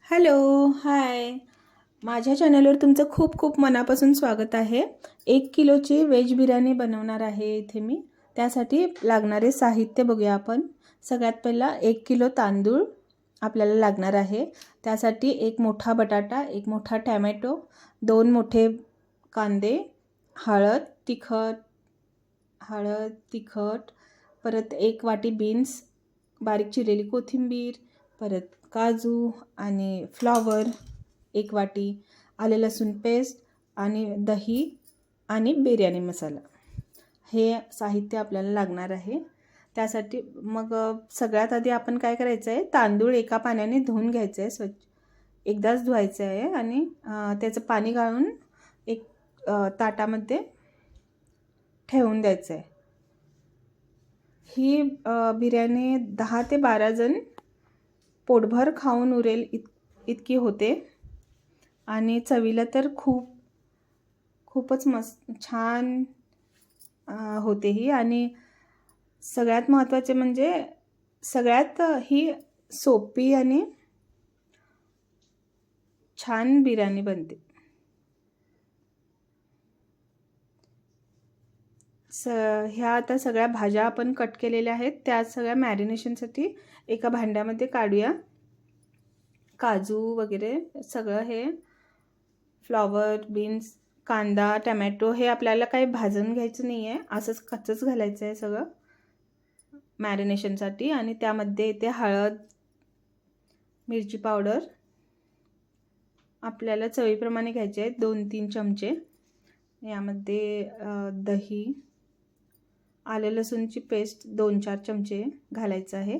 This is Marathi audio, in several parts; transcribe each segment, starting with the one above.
हॅलो, हाय. माझ्या चॅनलवर तुमचं खूप खूप मनापासून स्वागत आहे. 1 किलोची व्हेज बिर्याणी बनवणार आहे इथे मी. त्यासाठी लागणारे साहित्य बघूया आपण. सगळ्यात पहिला 1 किलो तांदूळ आपल्याला लागणार आहे. त्यासाठी एक मोठा बटाटा, एक मोठा टॅमॅटो, 2 मोठे कांदे, हळद, तिखट, परत 1 वाटी बीन्स, बारीक चिरलेली कोथिंबीर, परत काजू आणि फ्लॉवर 1 वाटी, आले लसूण पेस्ट आणि दही आणि बिर्याणी मसाला. हे साहित्य आपल्याला लागणार आहे. त्यासाठी मग सगळ्यात आधी आपण काय करायचं आहे, तांदूळ एका पाण्याने धुवून घ्यायचं आहे, स्वच्छ एकदाच धुवायचं आहे आणि त्याचं पाणी गाळून एक ताटामध्ये ठेवून द्यायचं आहे. ही बिर्याणी 10 ते 12 जण पोटभर खाऊन उरेल इतकी होते आणि चवीला तर खूपच मस्त छान होते ही. आणि सगळ्यात महत्त्वाचे म्हणजे सगळ्यात ही सोपी आणि छान बिर्याणी बनते. ह्या आता सगळ्या भाज्या आपण कट केलेल्या आहेत, त्या सगळ्या मॅरिनेशनसाठी एका भांड्यामध्ये काढूया. काजू वगैरे सगळं, हे फ्लॉवर, बीन्स, कांदा, टमॅटो हे आपल्याला काही भाजून घ्यायचं नाही आहे, असंच कच्चंच घालायचं आहे सगळं मॅरिनेशनसाठी. आणि त्यामध्ये येते हळद, मिरची पावडर आपल्याला चवीप्रमाणे घ्यायचे आहेत, 2-3 चमचे. यामध्ये दही, आले लसूणची पेस्ट 2-4 चमचे घालायचं आहे.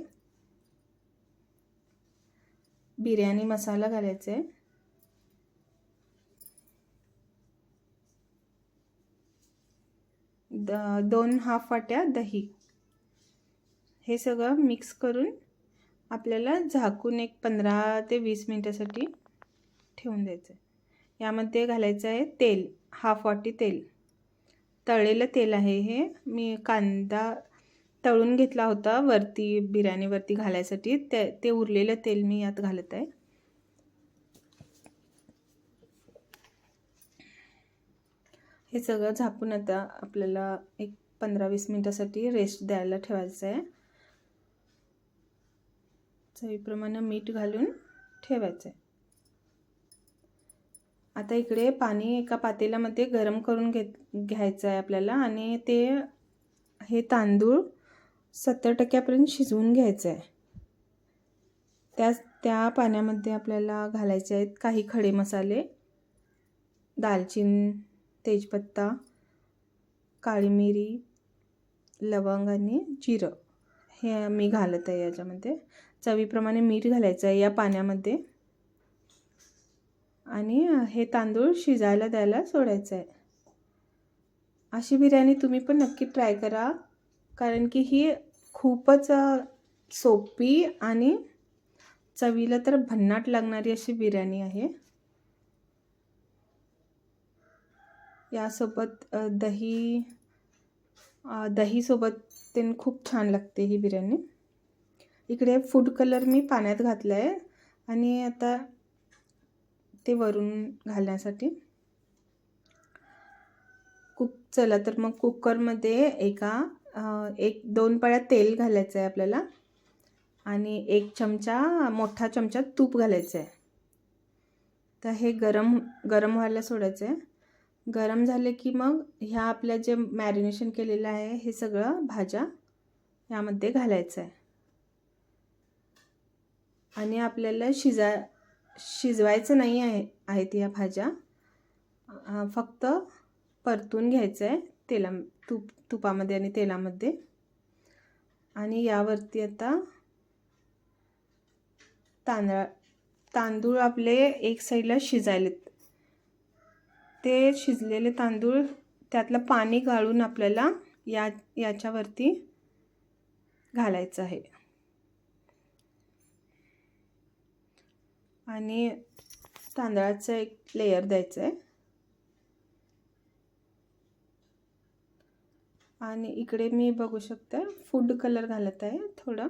बिर्याणी मसाला घालायचा आहे. 2 हाफ वाट्या दही. हे सगळं मिक्स करून आपल्याला झाकून एक 15 ते 20 मिनिटासाठी ठेवून द्यायचं आहे. यामध्ये घालायचं आहे तेल, हाफ वाटी तेल, तळलेलं तेल आहे हे. मी कांदा तळून घेतला होता वरती बिर्याणीवरती घालायसाठी, ते उरलेलं तेल मी यात घालत आहे. हे सगळं झाकून आता आपल्याला एक 15-20 मिनिटासाठी रेस्ट द्यायला ठेवायचं आहे. चवीप्रमाणे मीठ घालून ठेवायचं आहे. आता इकडे पाणी एका पातेल्यामध्ये गरम करून घ्यायचं आहे आपल्याला आणि हे तांदूळ 70% शिजवून घ्यायचं आहे. त्या पाण्यामध्ये आपल्याला घालायचे आहेत काही खडे मसाले, दालचिनी, तेजपत्ता, काळी मिरी, लवंग आणि जिरं हे मी घालत आहे याच्यामध्ये. चवीप्रमाणे मीठ घालायचं आहे या पाण्यामध्ये आणि हे तांदूळ शिजायला द्यायला सोडायचं आहे. अशी बिर्याणी तुम्ही पण नक्की ट्राय करा, कारण की ही खूपच सोपी आणि चवीला तर भन्नाट लागणारी अशी बिर्याणी आहे. यासोबत दहीसोबत ते खूप छान लागते ही बिर्याणी. इकडे फूड कलर मी पाण्यात घातला आहे आणि आता ते वरून घालण्यासाठी चला तर मग कुकरमध्ये 1-2 पळ्या तेल घालायचं आहे आपल्याला आणि 1 मोठा चमचा तूप घालायचं आहे. तर हे गरम व्हायला सोडायचं आहे. गरम झाले की मग ह्या आपल्या जे मॅरिनेशन केलेलं आहे हे सगळं भाज्या यामध्ये घालायचं आहे आणि आपल्याला शिजवायचं नाही आहेत या भाज्या, फक्त परतून घ्यायचं आहे तुपामध्ये आणि तेलामध्ये. आणि यावरती आता तांदूळ आपले एक साईडला शिजायलेत, ते शिजलेले तांदूळ त्यातलं पाणी गाळून आपल्याला याच्यावरती घालायचं आहे आणि तांदळाचं एक लेयर द्यायचं आहे. आणि इकडे मी बघू शकता फूड कलर घालत आहे थोडं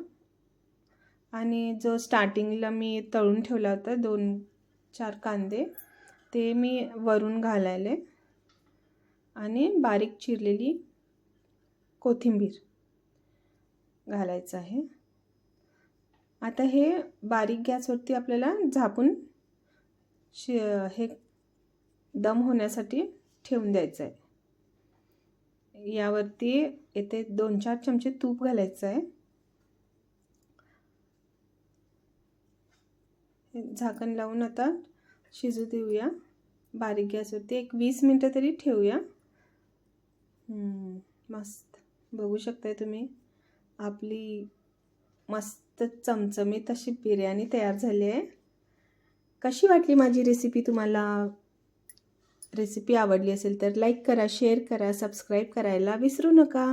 आणि जो स्टार्टिंगला मी तळून ठेवला होता 2-4 कांदे ते मी वरून घालायले आणि बारीक चिरलेली कोथिंबीर घालायचं आहे. आता हे बारीक गॅसवरती आपल्याला झाकून हे दम होण्यासाठी ठेवून द्यायचं आहे. यावरती येथे 2-4 चमचे तूप घालायचं आहे. झाकण लावून आता शिजू देऊया बारीक गॅसवरती. एक 20 मिनटं तरी ठेवूया. मस्त बघू शकताय तुम्ही आपली मस्त चमचमीत अशी बिर्याणी तयार झाली आहे. कशी वाटली माझी रेसिपी? तुम्हाला रेसिपी आवडली असेल तर लाईक करा, शेअर करा, सबस्क्राईब करायला विसरू नका.